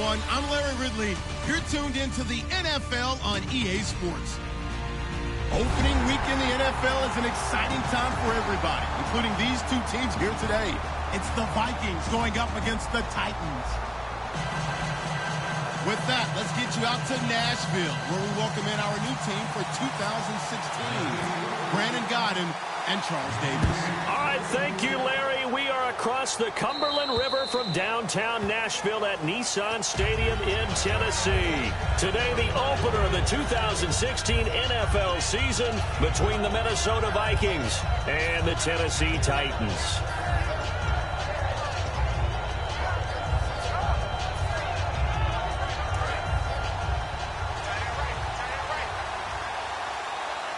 everyone. I'm Larry Ridley. You're tuned into the NFL on EA Sports. Opening week in the NFL is an exciting time for everybody, including these two teams here today. It's the Vikings going up against the Titans. With that, let's get you out to Nashville, where we welcome in our new team for 2016. Brandon Godden and Charles Davis. All right, thank you, Larry. We are across the Cumberland River from downtown Nashville at Nissan Stadium in Tennessee. Today, the opener of the 2016 NFL season between the Minnesota Vikings and the Tennessee Titans.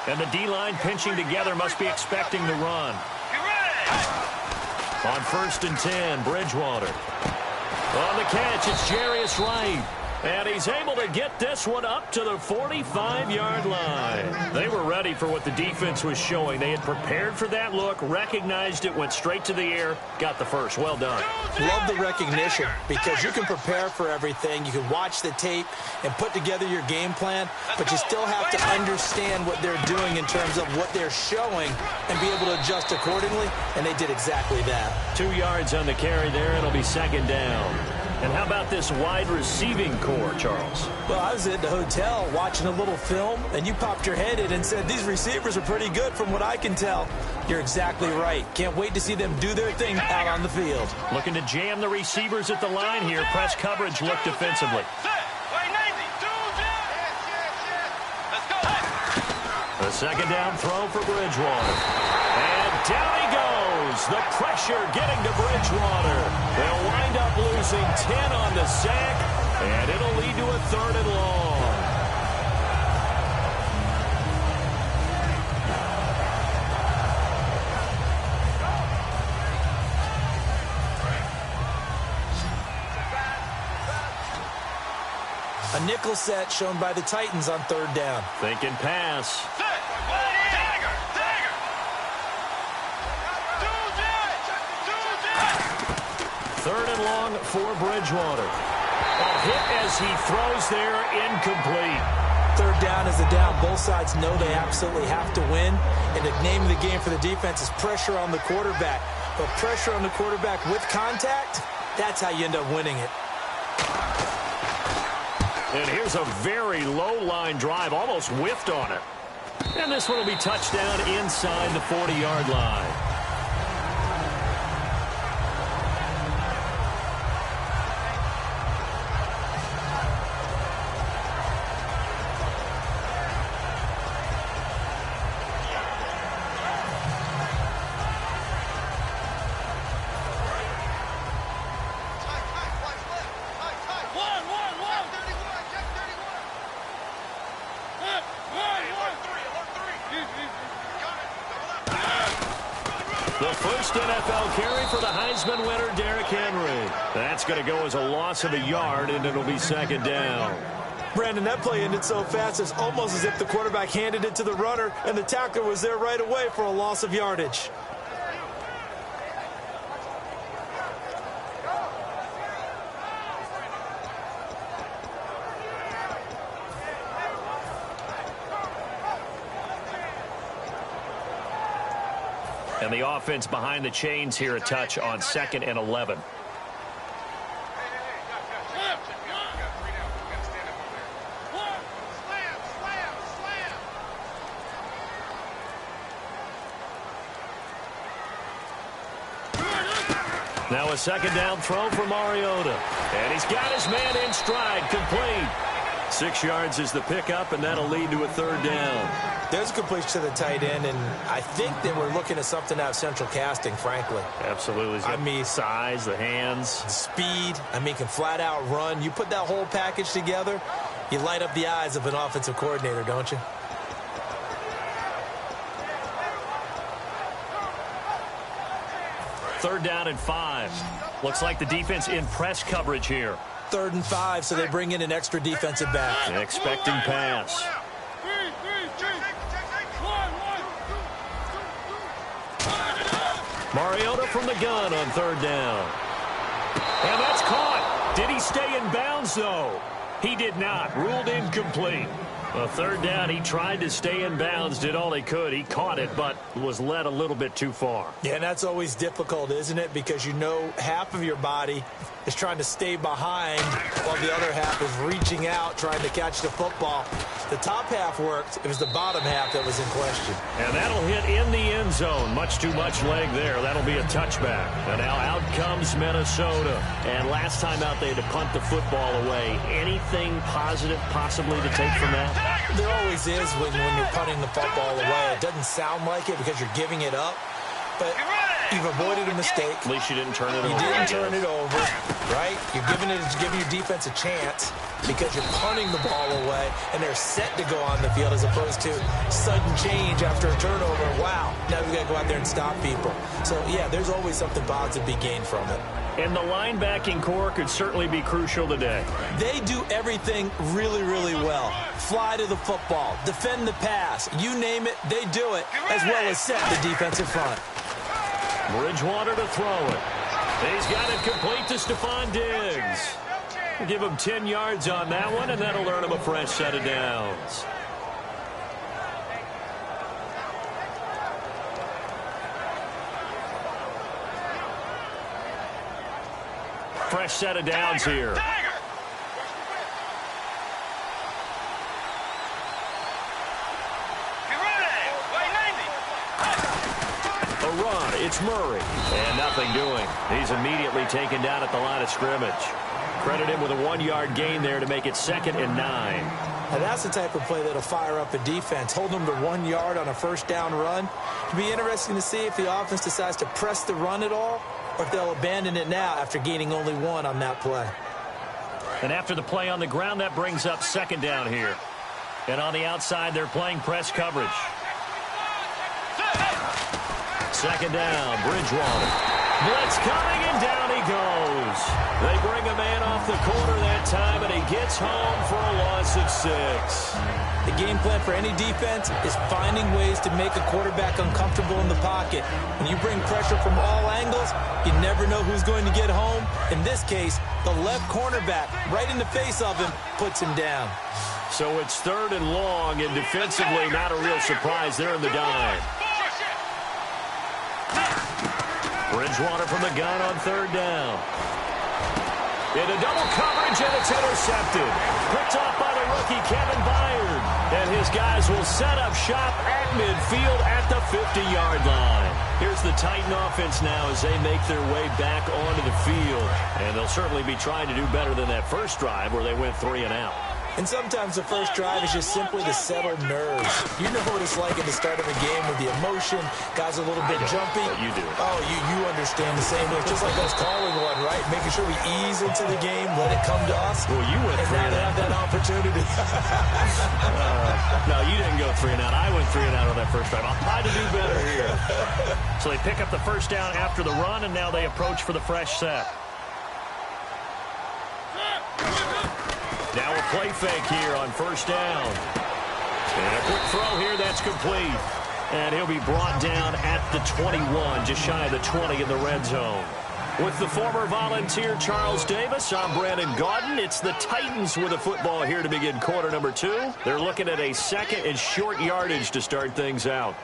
And the D-line pinching together must be expecting the run. On 1st and 10, Bridgewater. On the catch, it's Jarius Wright. And he's able to get this one up to the 45-yard line. They were ready for what the defense was showing. They had prepared for that look, recognized it, went straight to the air, got the first. Well done. Love the recognition because you can prepare for everything. You can watch the tape and put together your game plan, but you still have to understand what they're doing in terms of what they're showing and be able to adjust accordingly, and they did exactly that. 2 yards on the carry there. It'll be 2nd down. And how about this wide receiving core, Charles? Well, I was at the hotel watching a little film, and you popped your head in and said, these receivers are pretty good from what I can tell. You're exactly right. Can't wait to see them do their thing out on the field. Looking to jam the receivers at the line here. Press coverage look defensively. The 2nd down throw for Bridgewater. And down he goes. The pressure getting to Bridgewater. They'll wind up losing 10 on the sack, and it'll lead to a 3rd and long. A nickel set shown by the Titans on 3rd down. Thinking pass. 3rd and long for Bridgewater. A hit as he throws there, incomplete. 3rd down is a down. Both sides know they absolutely have to win. And the name of the game for the defense is pressure on the quarterback. But pressure on the quarterback with contact, that's how you end up winning it. And here's a very low-line drive, almost whiffed on it. And this one will be touchdown inside the 40-yard line. The first NFL carry for the Heisman winner, Derrick Henry. That's going to go as a loss of a yard, and it'll be 2nd down. Brandon, that play ended so fast, it's almost as if the quarterback handed it to the runner, and the tackler was there right away for a loss of yardage. And the offense behind the chains here, a touch on 2nd and 11. Now a 2nd down throw for Mariota. And he's got his man in stride, complete. 6 yards is the pickup, and that'll lead to a 3rd down. There's a completion to the tight end, and I think they were looking at something out of central casting, frankly. Absolutely. I mean, size, the hands. Speed. I mean, can flat out run. You put that whole package together, you light up the eyes of an offensive coordinator, don't you? Third down and 5. Looks like the defense in press coverage here. 3rd and 5, so they bring in an extra defensive back. Expecting pass. Mariota from the gun on 3rd down. And that's caught. Did he stay in bounds, though? He did not. Ruled incomplete. A third down, he tried to stay in bounds, did all he could. He caught it, but was led a little bit too far. Yeah, and that's always difficult, isn't it? Because you know half of your body is trying to stay behind while the other half is reaching out, trying to catch the football. The top half worked. It was the bottom half that was in question. And that'll hit in the end zone. Much too much leg there. That'll be a touchback. And now out comes Minnesota. And last time out, they had to punt the football away. Anything positive possibly to take from that? There always is when you're punting the football away. It doesn't sound like it because you're giving it up. But you've avoided a mistake. At least you didn't turn it over. You didn't turn it over, right? You're giving your defense a chance because you're punting the ball away, and they're set to go on the field as opposed to sudden change after a turnover. Wow, now we've got to go out there and stop people. So, yeah, there's always something positive to be gained from it. And the linebacking core could certainly be crucial today. They do everything really, really well. Fly to the football, defend the pass, you name it, they do it, as well as set the defensive front. Bridgewater to throw it. He's got it complete to Stephon Diggs. We'll give him 10 yards on that one, and that'll earn him a fresh set of downs. Fresh set of downs here. A run, it's Murray. And nothing doing. He's immediately taken down at the line of scrimmage. Credit him with a 1-yard gain there to make it 2nd and 9. Now that's the type of play that'll fire up a defense. Hold them to 1 yard on a first down run. It'll be interesting to see if the offense decides to press the run at all, or if they'll abandon it now after gaining only 1 on that play. And after the play on the ground, that brings up 2nd down here. And on the outside, they're playing press coverage. 2nd down, Bridgewater. Blitz coming, and down he goes. They bring a man off the corner that time, and he gets home for a loss of 6. The game plan for any defense is finding ways to make a quarterback uncomfortable in the pocket. When you bring pressure from all angles, you never know who's going to get home. In this case, the left cornerback, right in the face of him, puts him down. So it's 3rd and long, and defensively not a real surprise there in the dime. Bridgewater from the gun on 3rd down. Into double coverage, and it's intercepted. Picked off by the rookie, Kevin Byard. And his guys will set up shop at midfield at the 50-yard line. Here's the Titan offense now as they make their way back onto the field. And they'll certainly be trying to do better than that first drive where they went 3 and out. And sometimes the first drive is just simply to settle nerves. You know what it's like at the start of a game with the emotion. Guys are a little bit jumpy. But you do. Oh, you understand the same way. Just like us calling one, right? Making sure we ease into the game, let it come to us. Well, you went 3 and out. Have that opportunity. No, you didn't go 3 and out. I went 3 and out on that first drive. I'll try to do better here. So they pick up the first down after the run, and now they approach for the fresh set. Now a play fake here on 1st down. And a quick throw here, that's complete. And he'll be brought down at the 21, just shy of the 20 in the red zone. With the former Volunteer Charles Davis, I'm Brandon Gaudin. It's the Titans with the football here to begin quarter number 2. They're looking at a 2nd and short yardage to start things out.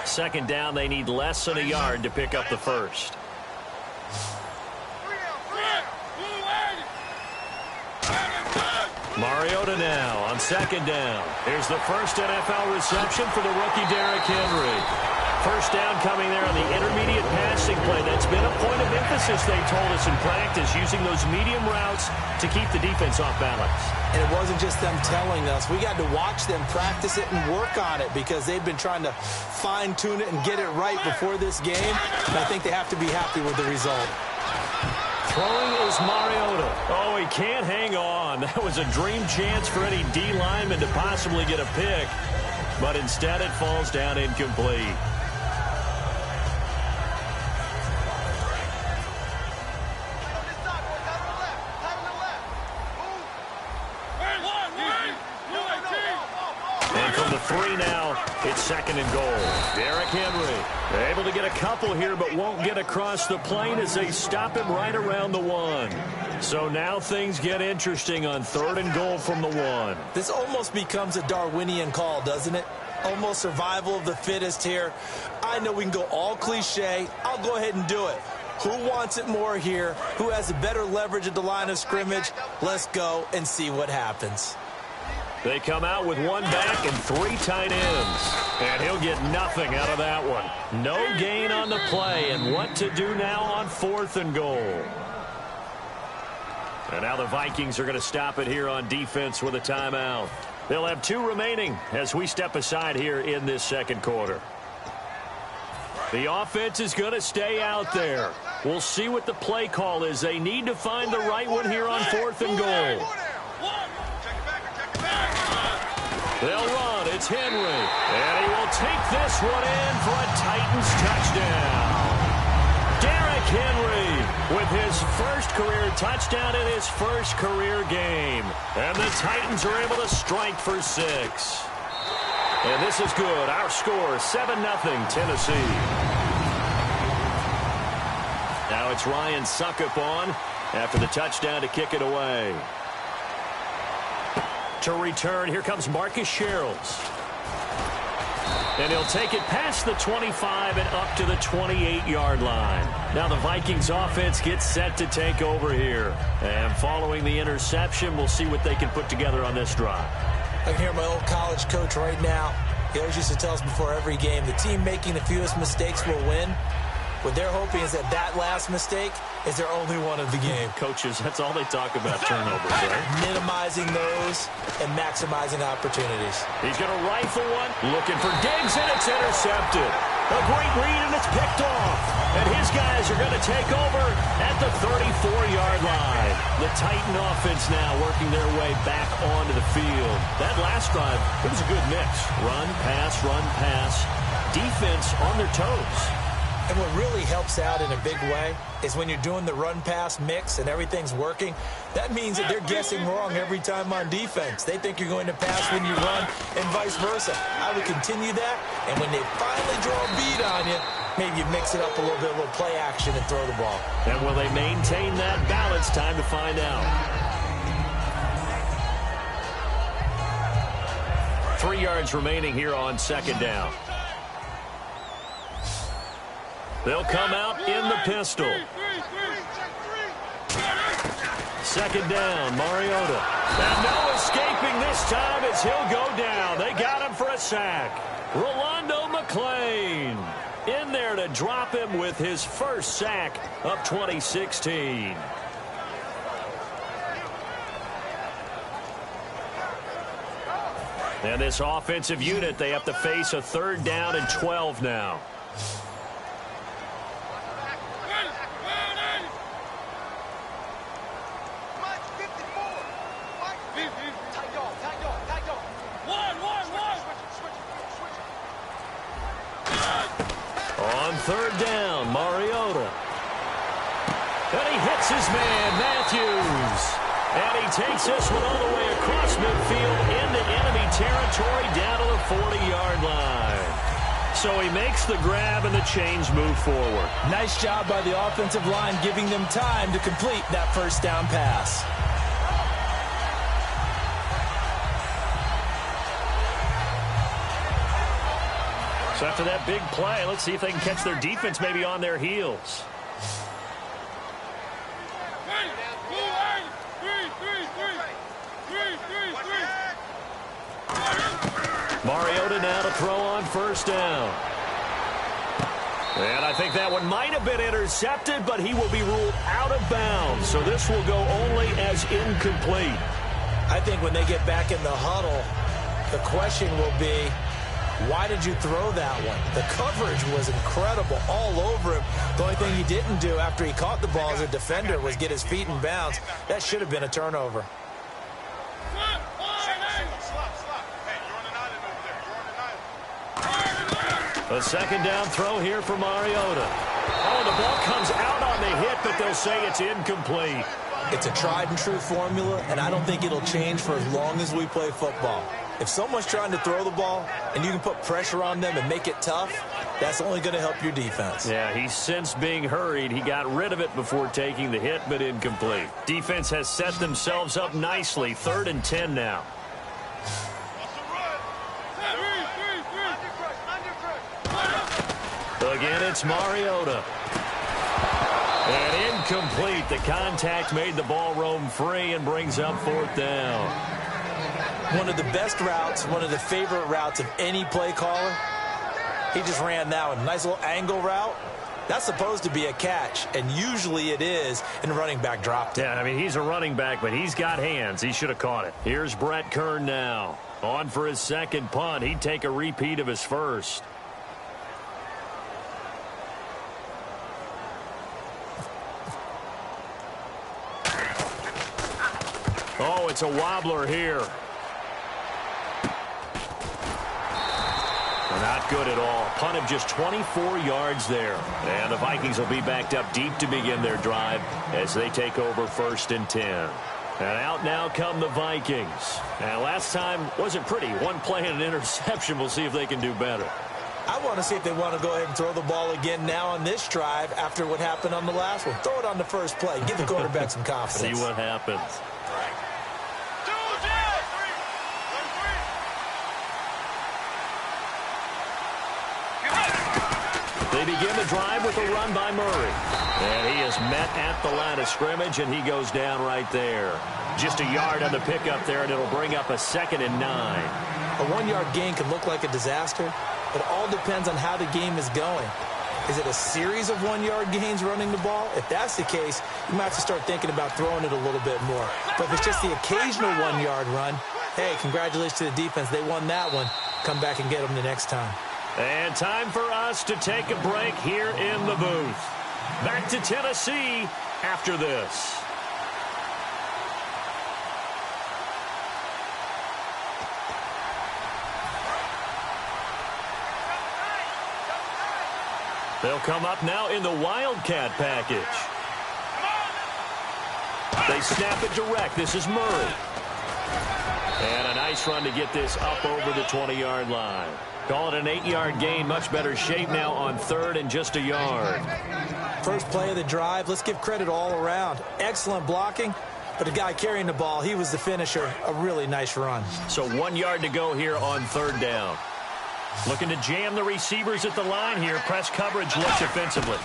Second down, they need less than a yard to pick up the first. Mariota now on 2nd down. Here's the first NFL reception for the rookie Derrick Henry. First down coming there on the intermediate passing play. That's been a point of emphasis, they told us in practice, using those medium routes to keep the defense off balance. And it wasn't just them telling us. We got to watch them practice it and work on it because they've been trying to fine-tune it and get it right before this game. And I think they have to be happy with the result. Throwing is Mariota. Oh, he can't hang on. That was a dream chance for any D lineman to possibly get a pick. But instead it falls down incomplete. 3 now. It's 2nd and goal. Derrick Henry able to get a couple here, but won't get across the plane as they stop him right around the 1. So now things get interesting on 3rd and goal from the 1. This almost becomes a Darwinian call, doesn't it? Almost survival of the fittest here. I know we can go all cliche. I'll go ahead and do it. Who wants it more here? Who has a better leverage at the line of scrimmage? Let's go and see what happens. They come out with 1 back and 3 tight ends. And he'll get nothing out of that one. No gain on the play. And what to do now on 4th and goal. And now the Vikings are going to stop it here on defense with a timeout. They'll have 2 remaining as we step aside here in this 2nd quarter. The offense is going to stay out there. We'll see what the play call is. They need to find the right one here on 4th and goal. They'll run. It's Henry. And he will take this one in for a Titans touchdown. Derrick Henry with his first career touchdown in his first career game. And the Titans are able to strike for 6. And this is good. Our score, 7-0 Tennessee. Now it's Ryan Suckup on after the touchdown to kick it away. To return, here comes Marcus Sherrills. And he'll take it past the 25 and up to the 28-yard line. Now the Vikings offense gets set to take over here. And following the interception, we'll see what they can put together on this drive. I can hear my old college coach right now. He always used to tell us before every game, the team making the fewest mistakes will win. What they're hoping is that last mistake is their only one of the game. Coaches, that's all they talk about, turnovers, right? Minimizing those and maximizing opportunities. He's going to rifle one, looking for Diggs, and it's intercepted. A great read, and it's picked off. And his guys are going to take over at the 34-yard line. The Titan offense now working their way back onto the field. That last drive, it was a good mix. Run, pass, defense on their toes. And what really helps out in a big way is when you're doing the run-pass mix and everything's working, that means that they're guessing wrong every time on defense. They think you're going to pass when you run and vice versa. I would continue that, and when they finally draw a beat on you, maybe you mix it up a little bit, a little play action and throw the ball. And will they maintain that balance? Time to find out. 3 yards remaining here on 2nd down. They'll come out in the pistol. 2nd down, Mariota. And no escaping this time as he'll go down. They got him for a sack. Rolando McClain in there to drop him with his first sack of 2016. And this offensive unit, they have to face a 3rd down and 12 now. On 3rd down, Mariota. And he hits his man, Matthews. And he takes this one all the way across midfield into enemy territory down to the 40-yard line. So he makes the grab and the chains move forward. Nice job by the offensive line giving them time to complete that 1st down pass. So after that big play, let's see if they can catch their defense maybe on their heels. Mariota now to throw on 1st down. And I think that one might have been intercepted, but he will be ruled out of bounds. So this will go only as incomplete. I think when they get back in the huddle, the question will be, why did you throw that one? The coverage was incredible all over him. The only thing he didn't do after he caught the ball as a defender was get his feet in bounds. That should have been a turnover. A 2nd down throw here for Mariota. Oh, the ball comes out on the hit, but they'll say it's incomplete. It's a tried and true formula, and I don't think it'll change for as long as we play football. If someone's trying to throw the ball and you can put pressure on them and make it tough, that's only going to help your defense. Yeah, he's since being hurried. He got rid of it before taking the hit, but incomplete. Defense has set themselves up nicely. 3rd and 10 now. Again, it's Mariota. And incomplete. The contact made the ball roam free and brings up 4th down. One of the best routes, one of the favorite routes of any play caller. He just ran that one. Nice little angle route. That's supposed to be a catch, and usually it is, and the running back dropped it. Yeah, I mean, he's a running back, but he's got hands. He should have caught it. Here's Brett Kern now. On for his second punt. He'd take a repeat of his first. Oh, it's a wobbler here. Not good at all. Punt of just 24 yards there. And the Vikings will be backed up deep to begin their drive as they take over 1st and 10. And out now come the Vikings. And last time wasn't pretty. One play and an interception. We'll see if they can do better. I want to see if they want to go ahead and throw the ball again now on this drive after what happened on the last one. Throw it on the first play. Give the quarterback some confidence. See what happens. They begin the drive with a run by Murray. And he is met at the line of scrimmage, and he goes down right there. Just a yard on the pickup there, and it'll bring up a 2nd and 9. A 1-yard gain can look like a disaster. It all depends on how the game is going. Is it a series of 1-yard gains running the ball? If that's the case, you might have to start thinking about throwing it a little bit more. But if it's just the occasional 1-yard run, hey, congratulations to the defense. They won that one. Come back and get them the next time. And time for us to take a break here in the booth. Back to Tennessee after this. They'll come up now in the Wildcat package. They snap it direct. This is Murray. And a nice run to get this up over the 20-yard line. Call it an 8-yard gain. Much better shape now on 3rd and just a yard. First play of the drive. Let's give credit all around. Excellent blocking. But the guy carrying the ball, he was the finisher. A really nice run. So 1 yard to go here on 3rd down. Looking to jam the receivers at the line here. Press coverage looks offensively.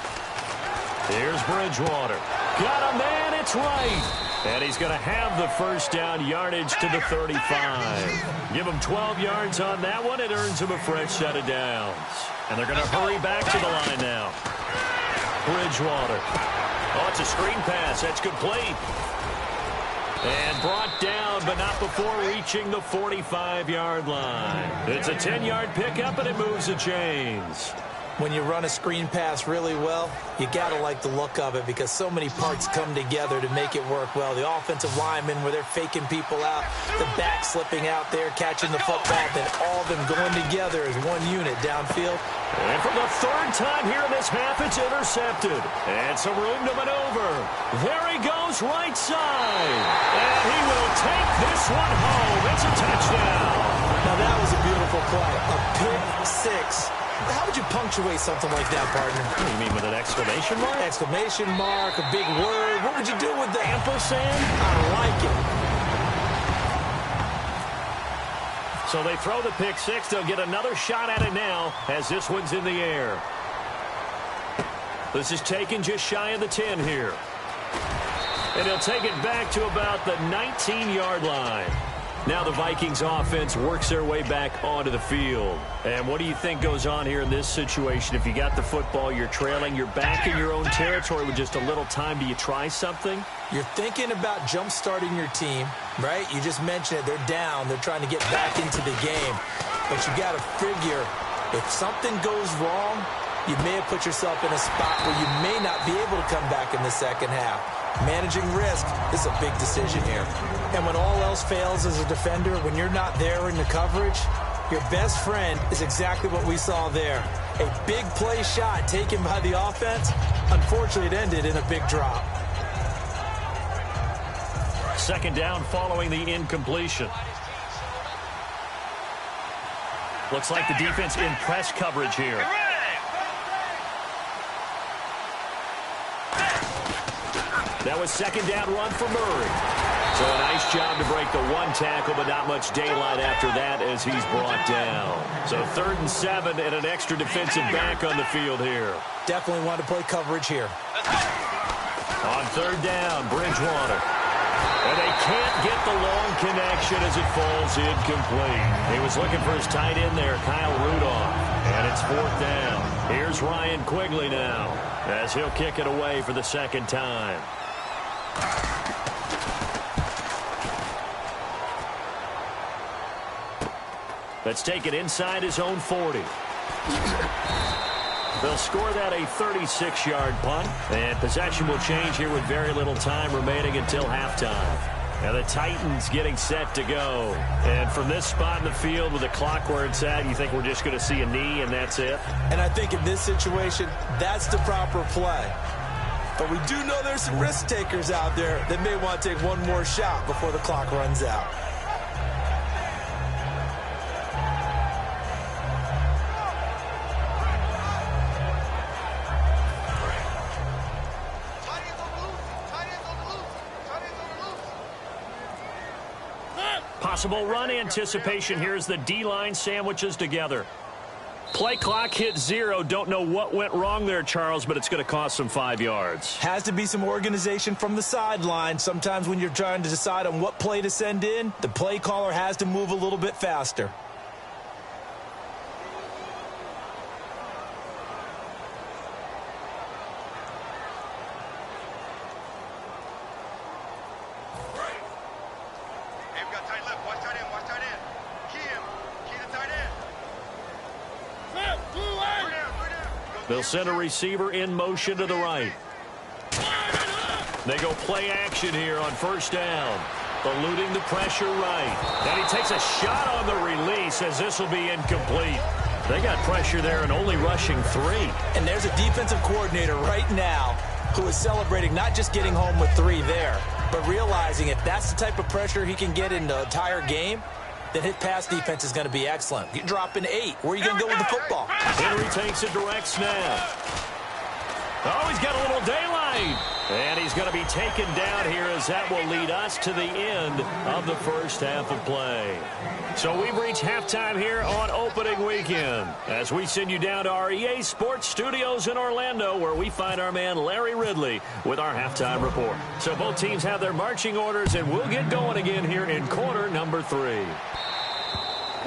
Here's Bridgewater. Got a man. It's right. And he's going to have the first down yardage to the 35. Give him 12 yards on that one. It earns him a fresh set of downs. And they're going to hurry back to the line now. Bridgewater. Oh, it's a screen pass. That's complete. And brought down, but not before reaching the 45-yard line. It's a 10-yard pickup, and it moves the chains. When you run a screen pass really well, you got to like the look of it because so many parts come together to make it work well. The offensive linemen where they're faking people out, the back slipping out there, catching the football, then all of them going together as one unit downfield. And for the 3rd time here in this half, it's intercepted. And some room to maneuver. There he goes, right side. And he will take this one home. It's a touchdown. Now that was a beautiful play. A pick six. How would you punctuate something like that, partner? What do you mean, with an exclamation mark? Exclamation mark, a big word. What would you do with the ampersand? I like it. So they throw the pick six. They'll get another shot at it now as this one's in the air. This is taken just shy of the 10 here. And he'll take it back to about the 19-yard line. Now the Vikings offense works their way back onto the field. And what do you think goes on here in this situation? If you got the football, you're trailing, you're back in your own territory with just a little time. Do you try something? You're thinking about jump-starting your team, right? You just mentioned it. They're down. They're trying to get back into the game. But you got to figure if something goes wrong, you may have put yourself in a spot where you may not be able to come back in the second half. Managing risk is a big decision here. And when all else fails as a defender, when you're not there in the coverage, your best friend is exactly what we saw there. A big play shot taken by the offense. Unfortunately, it ended in a big drop. 2nd down following the incompletion. Looks like the defense in press coverage here. That was second down run for Murray. So a nice job to break the one tackle, but not much daylight after that as he's brought down. So 3rd and 7 and an extra defensive back on the field here. Definitely want to play coverage here. On 3rd down, Bridgewater. And they can't get the long connection as it falls incomplete. He was looking for his tight end there, Kyle Rudolph. And it's 4th down. Here's Ryan Quigley now as he'll kick it away for the second time. Let's take it inside his own 40. They'll score that a 36-yard punt. And possession will change here with very little time remaining until halftime. Now the Titans getting set to go. And from this spot in the field with the clock where it's at, you think we're just going to see a knee and that's it? And I think in this situation, that's the proper play. But we do know there's some risk takers out there that may want to take one more shot before the clock runs out. Possible run anticipation here as the D-line sandwiches together. Play clock hit 0. Don't know what went wrong there, Charles, but it's going to cost them 5 yards. Has to be some organization from the sideline. Sometimes when you're trying to decide on what play to send in, the play caller has to move a little bit faster. They'll send a receiver in motion to the right. They go play action here on 1st down. Eluding the pressure right. And he takes a shot on the release as this will be incomplete. They got pressure there and only rushing 3. And there's a defensive coordinator right now who is celebrating not just getting home with 3 there, but realizing if that's the type of pressure he can get in the entire game, then his pass defense is going to be excellent. You're dropping 8. Where are you going to go with the football? Henry takes a direct snap. Oh, he's got a little daylight. And he's going to be taken down here as that will lead us to the end of the first half of play. So we've reached halftime here on opening weekend as we send you down to our EA Sports Studios in Orlando where we find our man Larry Ridley with our halftime report. So both teams have their marching orders and we'll get going again here in quarter number 3.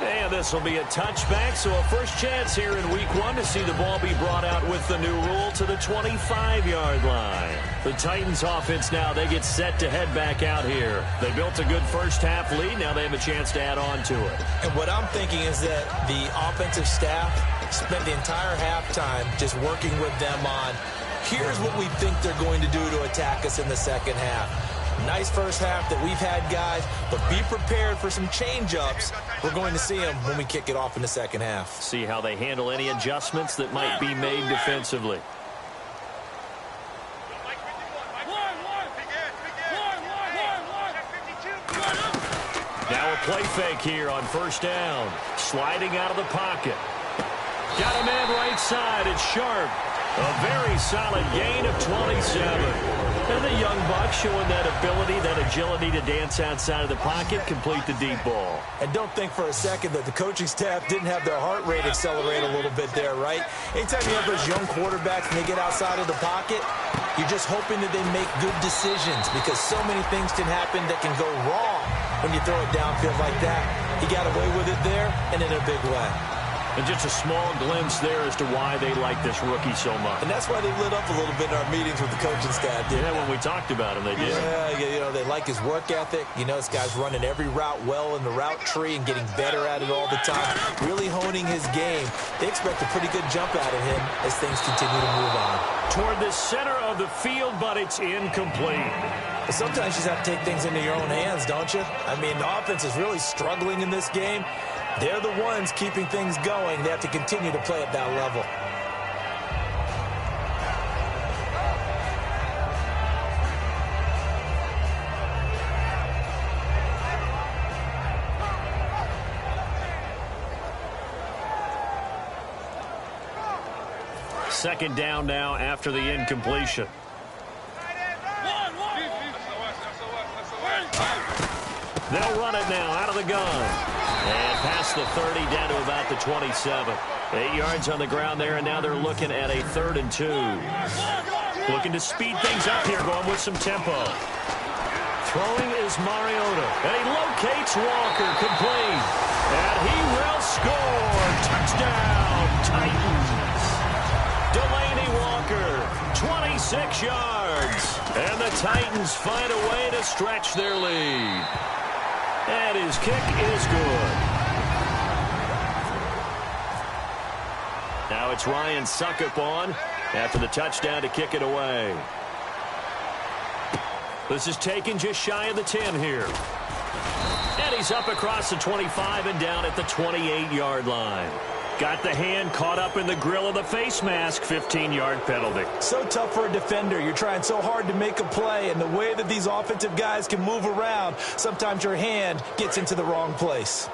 And this will be a touchback, so a first chance here in week 1 to see the ball be brought out with the new rule to the 25-yard line. The Titans offense now, they get set to head back out here. They built a good first half lead. Now they have a chance to add on to it. And what I'm thinking is that the offensive staff spent the entire halftime just working with them on, here's what we think they're going to do to attack us in the second half. Nice first half that we've had, guys, but be prepared for some change-ups. We're going to see them when we kick it off in the second half. See how they handle any adjustments that might be made defensively. Now a play fake here on 1st down. Sliding out of the pocket. Got a man right side. It's Sharp. A very solid gain of 27. And the young buck showing that ability, that agility to dance outside of the pocket, complete the deep ball. And don't think for a second that the coaching staff didn't have their heart rate accelerate a little bit there, right? Anytime you have those young quarterbacks and they get outside of the pocket, you're just hoping that they make good decisions because so many things can happen that can go wrong when you throw it downfield like that. He got away with it there and in a big way. And just a small glimpse there as to why they like this rookie so much. And that's why they lit up a little bit in our meetings with the coaching staff. Yeah, when we talked about him, they did. Yeah, you know, they like his work ethic. You know, this guy's running every route well in the route tree and getting better at it all the time, really honing his game. They expect a pretty good jump out of him as things continue to move on. Toward the center of the field, but it's incomplete. But sometimes you just have to take things into your own hands, don't you? I mean, the offense is really struggling in this game. They're the ones keeping things going. They have to continue to play at that level. second down now after the incompletion. They'll run it now out of the gun. And past the 30 down to about the 27. 8 yards on the ground there, and now they're looking at a 3rd and 2. Looking to speed things up here, going with some tempo. Throwing is Mariota, and he locates Walker, complete. And he will score. Touchdown, Titans. Delaney Walker, 26 yards. And the Titans find a way to stretch their lead. And his kick is good. Now it's Ryan Suckup on after the touchdown to kick it away. This is taken just shy of the 10 here. And he's up across the 25 and down at the 28-yard line. Got the hand caught up in the grill of the face mask. 15-yard penalty. So tough for a defender. You're trying so hard to make a play, and the way that these offensive guys can move around, sometimes your hand gets into the wrong place.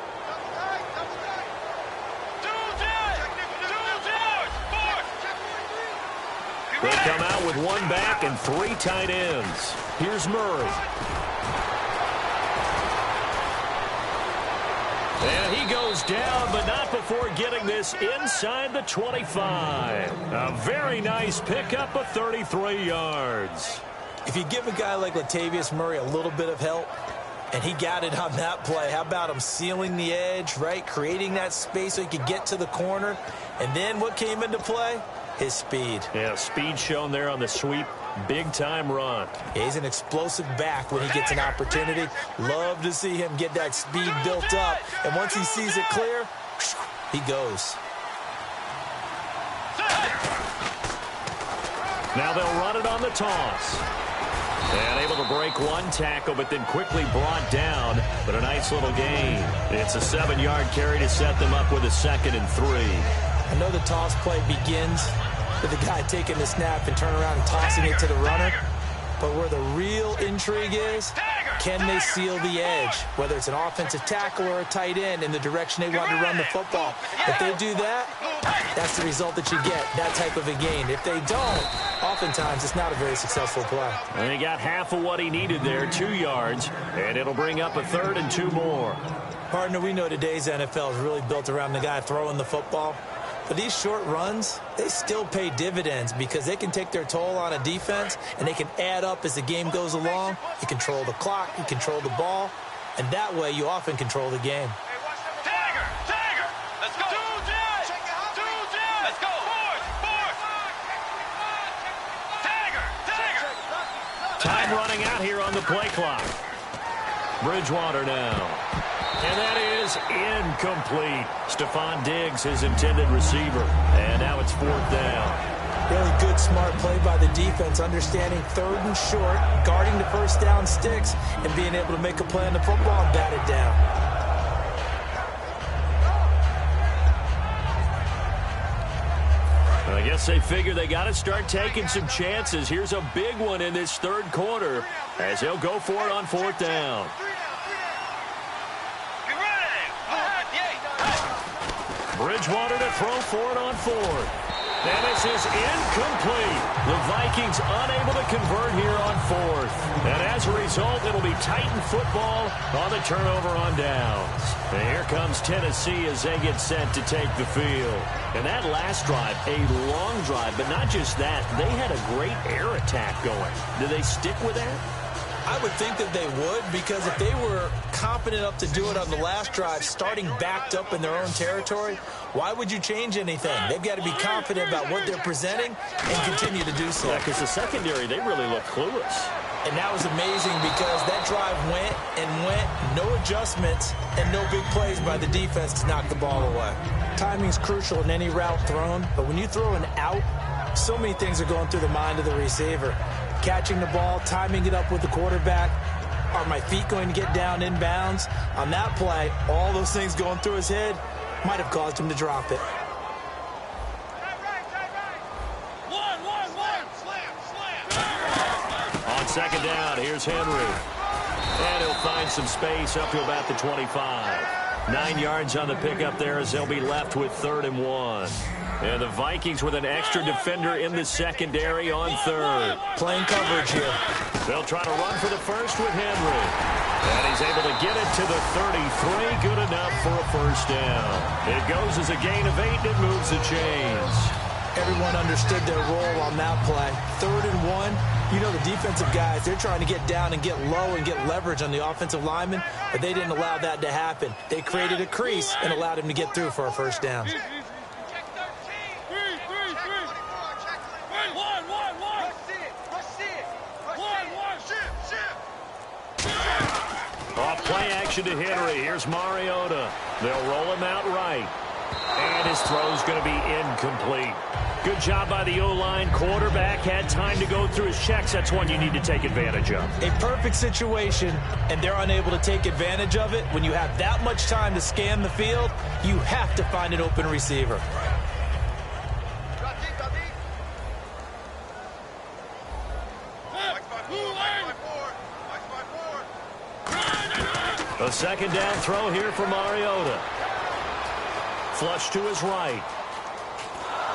They come out with one back and 3 tight ends. Here's Murray. And he goes down, but not before getting this inside the 25. A very nice pickup of 33 yards. If you give a guy like Latavius Murray a little bit of help, and he got it on that play, how about him sealing the edge, right? Creating that space so he could get to the corner. And then what came into play? His speed. Yeah, speed shown there on the sweep. Big-time run. Yeah, he's an explosive back when he gets an opportunity. Love to see him get that speed built up. And once he sees it clear, he goes. Now they'll run it on the toss. And able to break one tackle, but then quickly brought down. But a nice little gain. It's a 7-yard carry to set them up with a 2nd and 3. I know the toss play begins with the guy taking the snap and turn around and tossing it to the runner. But where the real intrigue is, can they seal the edge? Whether it's an offensive tackle or a tight end in the direction they want to run the football. If they do that, that's the result that you get, that type of a gain. If they don't, oftentimes it's not a very successful play. And he got half of what he needed there, 2 yards, and it'll bring up a 3rd and 2 more. Partner, we know today's NFL is really built around the guy throwing the football. But these short runs, they still pay dividends because they can take their toll on a defense and they can add up as the game goes along. You control the clock, you control the ball, and that way you often control the game. Tiger, let's go. Let's go. Tiger. Time running out here on the play clock. Bridgewater now. And that is incomplete. Stephon Diggs, his intended receiver. And now it's 4th down. Really good, smart play by the defense, understanding 3rd and short, guarding the first down sticks, and being able to make a play on the football and bat it down. I guess they figure they got to start taking some chances. Here's a big one in this 3rd quarter as they'll go for it on 4th down. Bridgewater to throw for it on 4th. And this is incomplete. The Vikings unable to convert here on 4th. And as a result, it'll be Titan football on the turnover on downs. And here comes Tennessee as they get set to take the field. And that last drive, a long drive, but not just that. They had a great air attack going. Do they stick with that? I would think that they would, because if they were confident enough to do it on the last drive, starting backed up in their own territory, why would you change anything? They've got to be confident about what they're presenting and continue to do so. Yeah, because the secondary, they really look clueless. And that was amazing because that drive went and went, no adjustments, and no big plays by the defense to knock the ball away. Timing's crucial in any route thrown, but when you throw an out, so many things are going through the mind of the receiver. Catching the ball, timing it up with the quarterback. Are my feet going to get down inbounds? On that play, all those things going through his head might have caused him to drop it. On 2nd down, here's Henry. And he'll find some space up to about the 25. 9 yards on the pickup there as they'll be left with 3rd and 1. And the Vikings with an extra defender in the secondary on 3rd. Playing coverage here. They'll try to run for the first with Henry. And he's able to get it to the 33. Good enough for a first down. It goes as a gain of 8, and it moves the chains. Everyone understood their role on that play. 3rd and 1. You know the defensive guys, they're trying to get down and get low and get leverage on the offensive lineman, but they didn't allow that to happen. They created a crease and allowed him to get through for a first down. Off play action to Henry. Here's Mariota. They'll roll him out right. And his throw's going to be incomplete. Good job by the O-line. Quarterback had time to go through his checks. That's one you need to take advantage of. A perfect situation, and they're unable to take advantage of it. When you have that much time to scan the field, you have to find an open receiver. A second down throw here for Mariota. Flush to his right.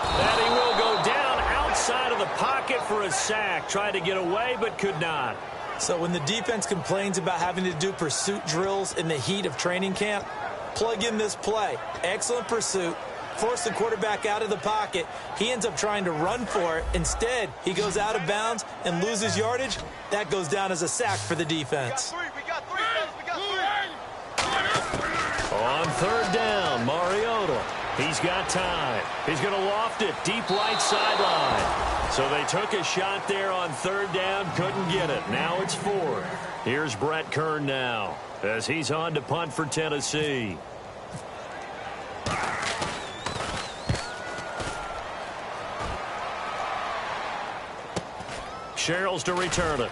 And he will go down outside of the pocket for a sack. Tried to get away, but could not. So when the defense complains about having to do pursuit drills in the heat of training camp, plug in this play. Excellent pursuit. Force the quarterback out of the pocket. He ends up trying to run for it. Instead, he goes out of bounds and loses yardage. That goes down as a sack for the defense. On 3rd down, Mariota. He's got time. He's going to loft it deep right sideline. So they took a shot there on 3rd down, couldn't get it. Now it's 4th. Here's Brett Kern now as he's on to punt for Tennessee. Sherrills to return it.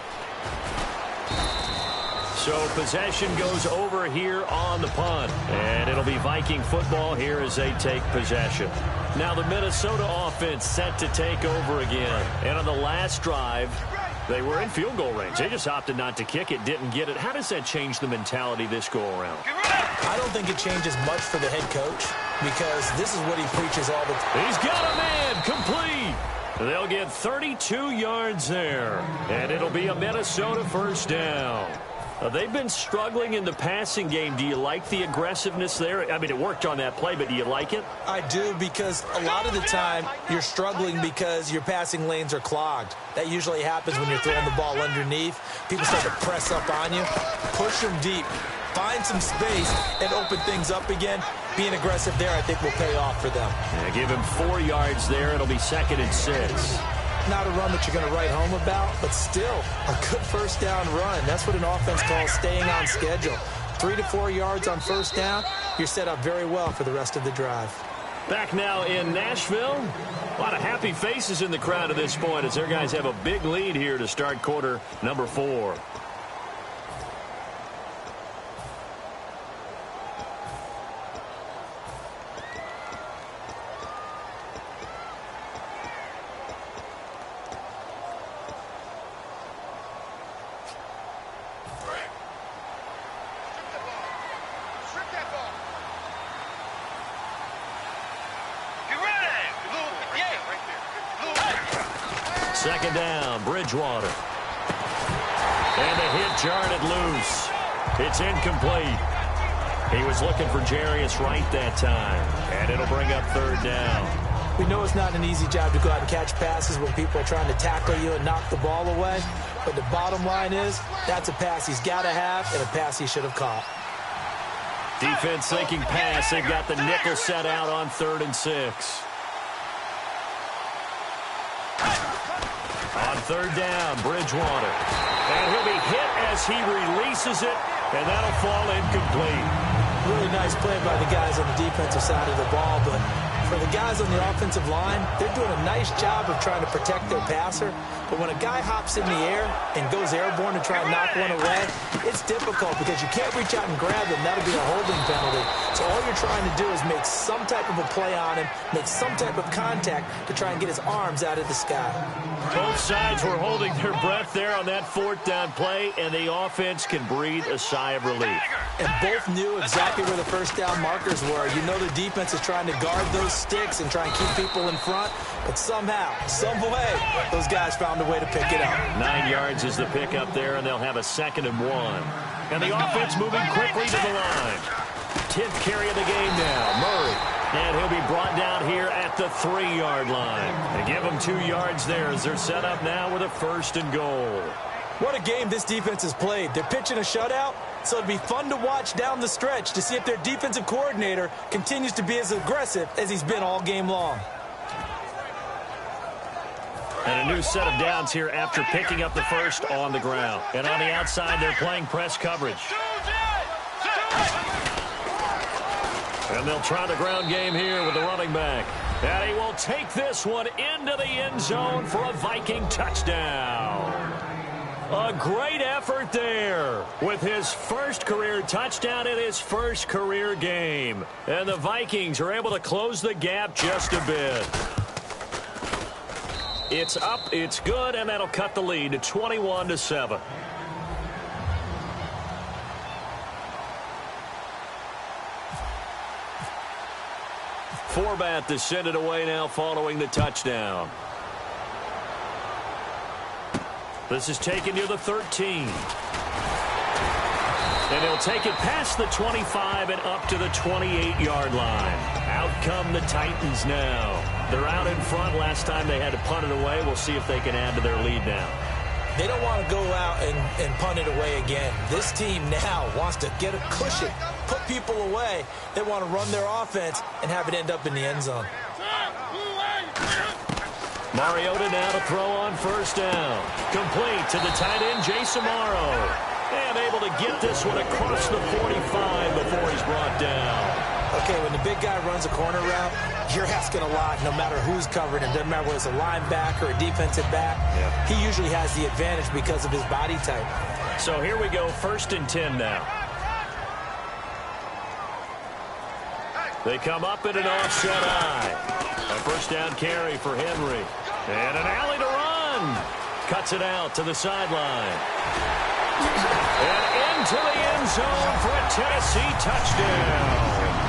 So possession goes over here on the punt. And it'll be Viking football here as they take possession. Now the Minnesota offense set to take over again. And on the last drive, they were in field goal range. They just opted not to kick it, didn't get it. How does that change the mentality this go-around? I don't think it changes much for the head coach because this is what he preaches all the time. He's got a man complete. They'll get 32 yards there. And it'll be a Minnesota first down. They've been struggling in the passing game. Do you like the aggressiveness there? I mean, it worked on that play, but do you like it? I do, because a lot of the time you're struggling because your passing lanes are clogged. That usually happens when you're throwing the ball underneath. People start to press up on you. Push them deep. Find some space and open things up again. Being aggressive there, I think, will pay off for them. Yeah, give him 4 yards there. It'll be 2nd and 6. Not a run that you're going to write home about, but still a good first down run. That's what an offense calls staying on schedule. 3 to 4 yards on first down, you're set up very well for the rest of the drive. Back now in Nashville. A lot of happy faces in the crowd at this point as their guys have a big lead here to start quarter number 4. Second down, Bridgewater. And the hit jarred it loose. It's incomplete. He was looking for Jarius Wright that time. And it'll bring up 3rd down. We know it's not an easy job to go out and catch passes when people are trying to tackle you and knock the ball away. But the bottom line is, that's a pass he's got to have and a pass he should have caught. Defense thinking pass. They've got the nickel set out on 3rd and 6. On 3rd down, Bridgewater. And he'll be hit as he releases it, and that'll fall incomplete. Really nice play by the guys on the defensive side of the ball, but For the guys on the offensive line, they're doing a nice job of trying to protect their passer. But when a guy hops in the air and goes airborne to try and knock one away, it's difficult because you can't reach out and grab them. That'll be a holding penalty. So all you're trying to do is make some type of a play on him, make some type of contact to try and get his arms out of the sky. Both sides were holding their breath there on that fourth down play, and the offense can breathe a sigh of relief. And both knew exactly where the first down markers were. You know the defense is trying to guard those sticks and try and keep people in front, but somehow, some way, those guys found a way to pick it up. 9 yards is the pickup there, and they'll have a 2nd and 1. And the offense moving quickly to the line. 10th carry of the game now, Murray. And he'll be brought down here at the 3-yard line. They give him 2 yards there as they're set up now with a 1st and goal. What a game this defense has played. They're pitching a shutout, so it'd be fun to watch down the stretch to see if their defensive coordinator continues to be as aggressive as he's been all game long. And a new set of downs here after picking up the first on the ground. And on the outside, they're playing press coverage. And they'll try the ground game here with the running back. And he will take this one into the end zone for a Viking touchdown. A great effort there with his first career touchdown in his first career game. And the Vikings are able to close the gap just a bit. It's up, it's good, and that'll cut the lead to 21-7. Forbat to send it away now following the touchdown. This is taken near the 13. And he'll take it past the 25 and up to the 28-yard line. Out come the Titans now. They're out in front. Last time they had to punt it away. We'll see if they can add to their lead now. They don't want to go out and punt it away again. This team now wants to get a cushion, put people away. They want to run their offense and have it end up in the end zone. Mariota now to throw on first down. Complete to the tight end, Jason Morrow. And able to get this one across the 45 before he's brought down. Okay, when the big guy runs a corner route, you're asking a lot no matter who's covering him. Doesn't matter whether it's a linebacker or a defensive back. Yeah. He usually has the advantage because of his body type. So here we go, 1st and 10 now. They come up in an offset eye. A first down carry for Henry. And an alley to run. Cuts it out to the sideline. And into the end zone for a Tennessee touchdown.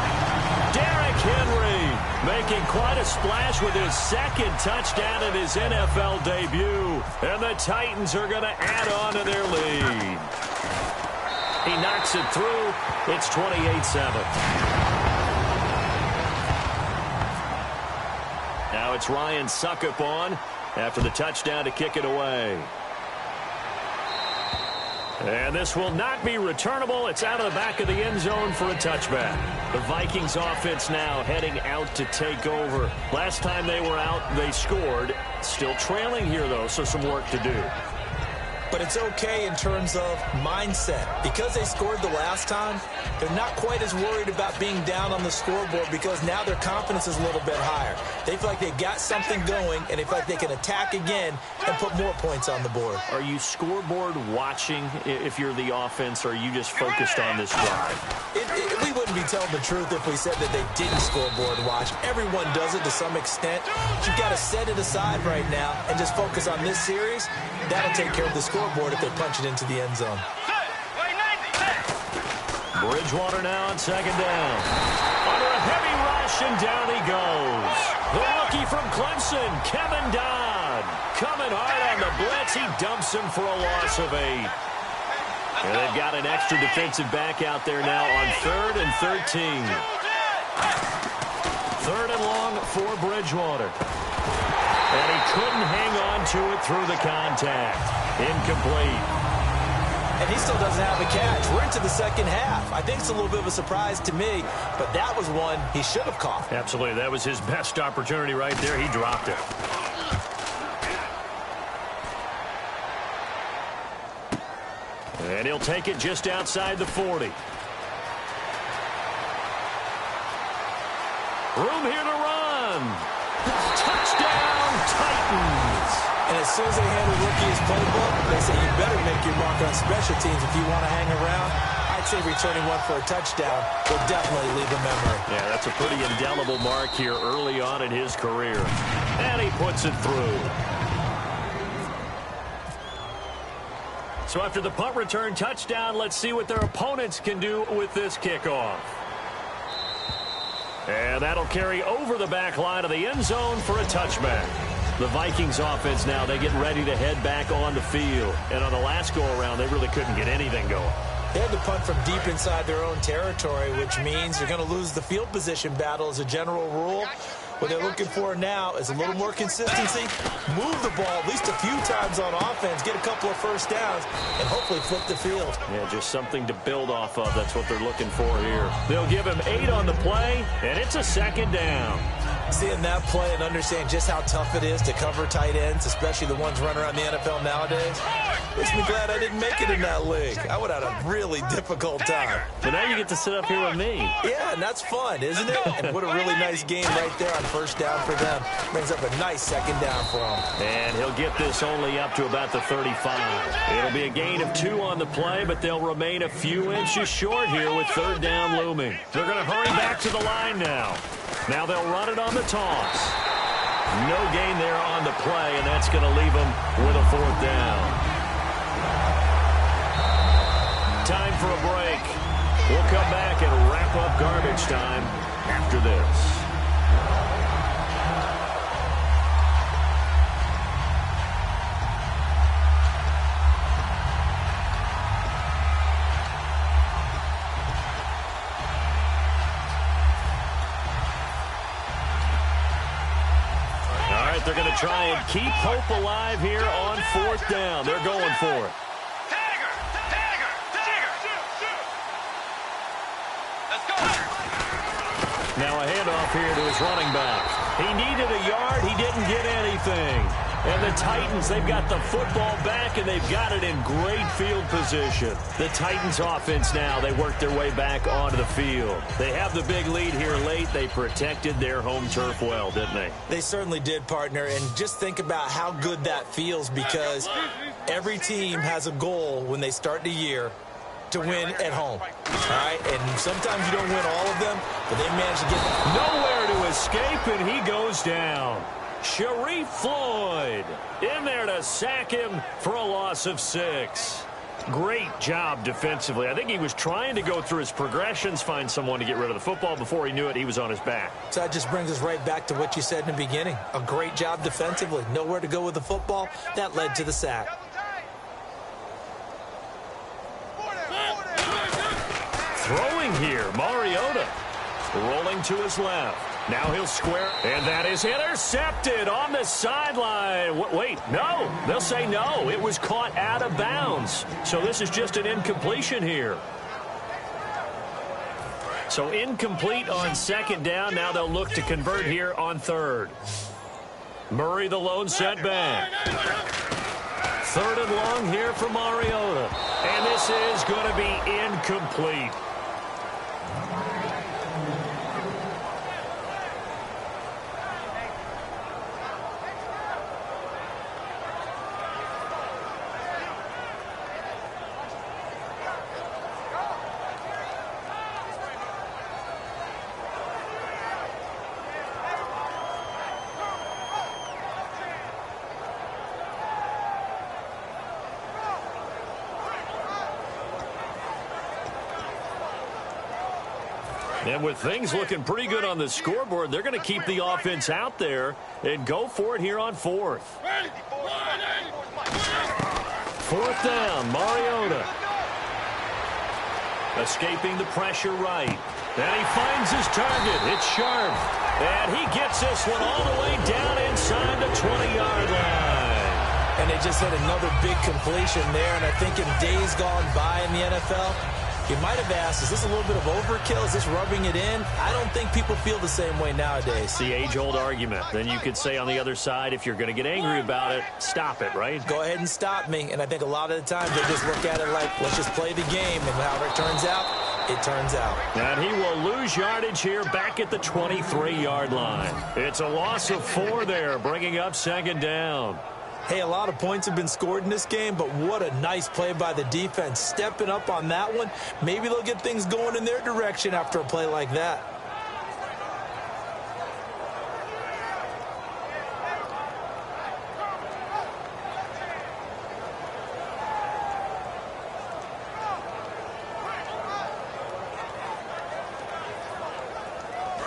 Derrick Henry making quite a splash with his 2nd touchdown in his NFL debut. And the Titans are going to add on to their lead. He knocks it through. It's 28-7. Now it's Ryan Suckup on after the touchdown to kick it away. And this will not be returnable. It's out of the back of the end zone for a touchback. The Vikings offense now heading out to take over. Last time they were out, they scored. Still trailing here, though, so some work to do. But it's okay in terms of mindset. Because they scored the last time, they're not quite as worried about being down on the scoreboard because now their confidence is a little bit higher. They feel like they've got something going, and they feel like they can attack again and put more points on the board. Are you scoreboard watching if you're the offense, or are you just focused on this drive? We wouldn't be telling the truth if we said that they didn't scoreboard watch. Everyone does it to some extent. But you've got to set it aside right now and just focus on this series. That'll take care of the scoreboard if they punch it into the end zone. Bridgewater now on 2nd down. Under a heavy rush, and down he goes. The rookie from Clemson, Kevin Dodd. Coming hard on the blitz. He dumps him for a loss of 8. And they've got an extra defensive back out there now on 3rd and 13. 3rd and long for Bridgewater. And he couldn't hang on to it through the contact. Incomplete. And he still doesn't have a catch. We're into the 2nd half. I think it's a little bit of a surprise to me, but that was one he should have caught. Absolutely. That was his best opportunity right there. He dropped it. And he'll take it just outside the 40. Room here to run. one. Touchdown, Titans. And as soon as they hand a rookie his playbook, they say you better make your mark on special teams if you want to hang around. I'd say returning one for a touchdown will definitely leave a memory. Yeah, that's a pretty indelible mark here early on in his career. And he puts it through. So after the punt return touchdown, let's see what their opponents can do with this kickoff. And that'll carry over the back line of the end zone for a touchback. The Vikings offense now, they get ready to head back on the field. And on the last go-around, they really couldn't get anything going. They had to punt from deep inside their own territory, which means you're going to lose the field position battle as a general rule. What they're looking for now is a little more consistency, move the ball at least a few times on offense, get a couple of first downs, and hopefully flip the field. Yeah, just something to build off of. That's what they're looking for here. They'll give him 8 on the play, and it's a second down. Seeing that play and understanding just how tough it is to cover tight ends, especially the ones running around the NFL nowadays, makes me glad I didn't make it in that league. I would have had a really difficult time. But now you get to sit up here with me. Yeah, and that's fun, isn't it? And what a really nice game right there on first down for them. Brings up a nice second down for them. And he'll get this only up to about the 35. It'll be a gain of 2 on the play, but they'll remain a few inches short here with third down looming. They're going to hurry back to the line now. Now they'll run it on the toss. No gain there on the play, and that's going to leave them with a fourth down. Time for a break. We'll come back and wrap up garbage time after this. They're going to try and keep hope alive here on fourth down. They're going for it. Tiger! Tiger! Tiger! Let's go! Now a handoff here to his running back. He needed a yard. He didn't get anything. And the Titans, they've got the football back, and they've got it in great field position. The Titans offense now, they work their way back onto the field. They have the big lead here late. They protected their home turf well, didn't they? They certainly did, partner. And just think about how good that feels, because every team has a goal when they start the year to win at home. All right? And sometimes you don't win all of them, but they manage to get nowhere to escape, and he goes down. Sharif Floyd in there to sack him for a loss of 6. Great job defensively. I think he was trying to go through his progressions, find someone to get rid of the football. Before he knew it, he was on his back. So that just brings us right back to what you said in the beginning. A great job defensively. Nowhere to go with the football. That led to the sack. Throwing here, Mariota. Rolling to his left. Now he'll square, and that is intercepted on the sideline. Wait, no. They'll say no. It was caught out of bounds. So this is just an incompletion here. So incomplete on second down. Now they'll look to convert here on third. Murray the lone setback. Third and long here for Mariota. And this is going to be incomplete. And with things looking pretty good on the scoreboard, they're going to keep the offense out there and go for it here on fourth. Fourth down, Mariota. Escaping the pressure right. And he finds his target. It's Sharp. And he gets this one all the way down inside the 20-yard line. And they just had another big completion there. And I think in days gone by in the NFL, you might have asked, is this a little bit of overkill? Is this rubbing it in? I don't think people feel the same way nowadays. It's the age-old argument. Then you could say on the other side, if you're going to get angry about it, stop it, right? Go ahead and stop me. And I think a lot of the time they just look at it like, let's just play the game. And however it turns out, it turns out. And he will lose yardage here back at the 23-yard line. It's a loss of 4 there, bringing up 2nd down. Hey, a lot of points have been scored in this game, but what a nice play by the defense. Stepping up on that one, maybe they'll get things going in their direction after a play like that.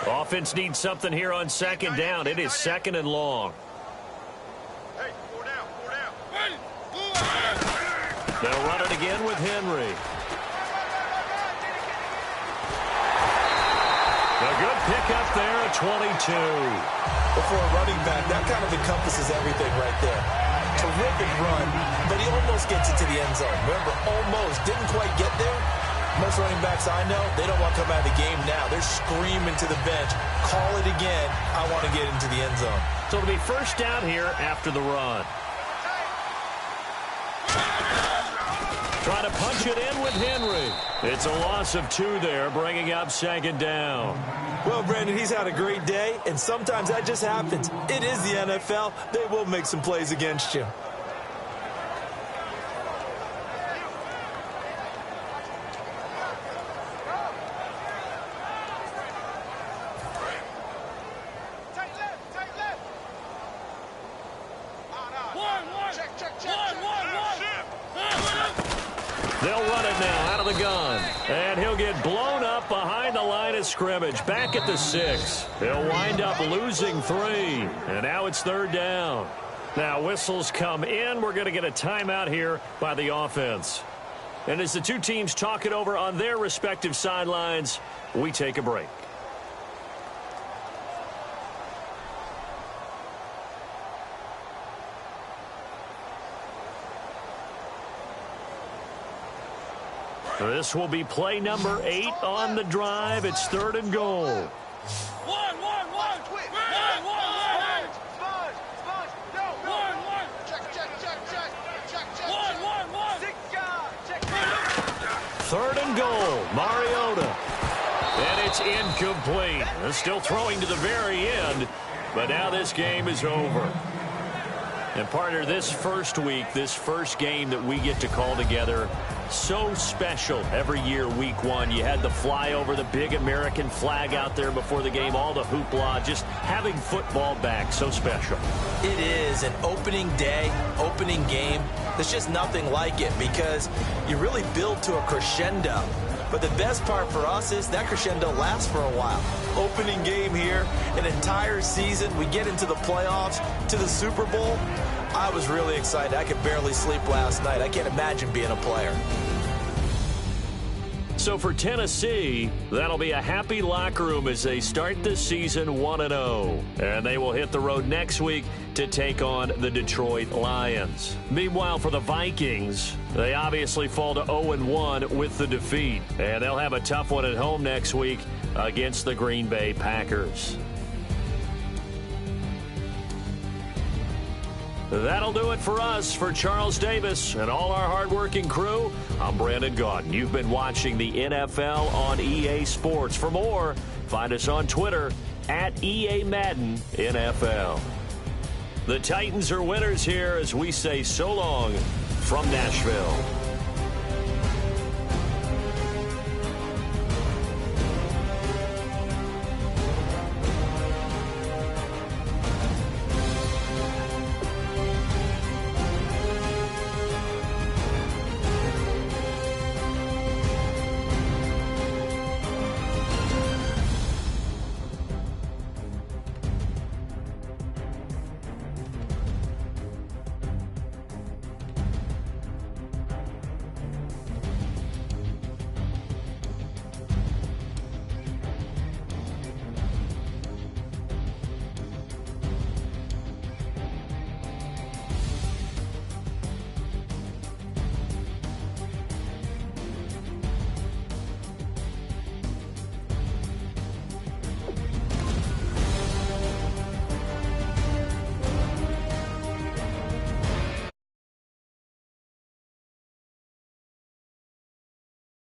Offense needs something here on 2nd down. It is 2nd and long. Hey, 4 down, 4 down. They'll run it again with Henry. A good pickup there at 22. For a running back, that kind of encompasses everything right there. Terrific run, but he almost gets it to the end zone. Remember, almost. Didn't quite get there. Most running backs I know, they don't want to come out of the game now. They're screaming to the bench, call it again, I want to get into the end zone. So it'll be 1st down here after the run. Trying to punch it in with Henry. It's a loss of 2 there, bringing up 2nd down. Well, Brandon, he's had a great day, and sometimes that just happens. It is the NFL. They will make some plays against you. They'll run it now out of the gun. And he'll get blown up behind the line of scrimmage. Back at the 6. He'll wind up losing 3. And now it's 3rd down. Now whistles come in. We're going to get a timeout here by the offense. And as the two teams talk it over on their respective sidelines, we take a break. This will be play number 8 on the drive. It's 3rd and goal. Third and goal, Mariota. And it's incomplete. They're still throwing to the very end, but now this game is over. And partner, this first week, this first game that we get to call together, so special every year, week 1. You had the flyover, the big American flag out there before the game, all the hoopla, just having football back, so special. It is an opening day, opening game. There's just nothing like it because you really build to a crescendo. But the best part for us is that crescendo lasts for a while. Opening game here, an entire season. We get into the playoffs, to the Super Bowl. I was really excited. I could barely sleep last night. I can't imagine being a player. So for Tennessee, that'll be a happy locker room as they start this season 1-0. And they will hit the road next week to take on the Detroit Lions. Meanwhile, for the Vikings, they obviously fall to 0-1 with the defeat. And they'll have a tough one at home next week against the Green Bay Packers. That'll do it for us. For Charles Davis and all our hardworking crew, I'm Brandon Gaudin. You've been watching the NFL on EA Sports. For more, find us on Twitter at EA Madden NFL. The Titans are winners here as we say so long from Nashville.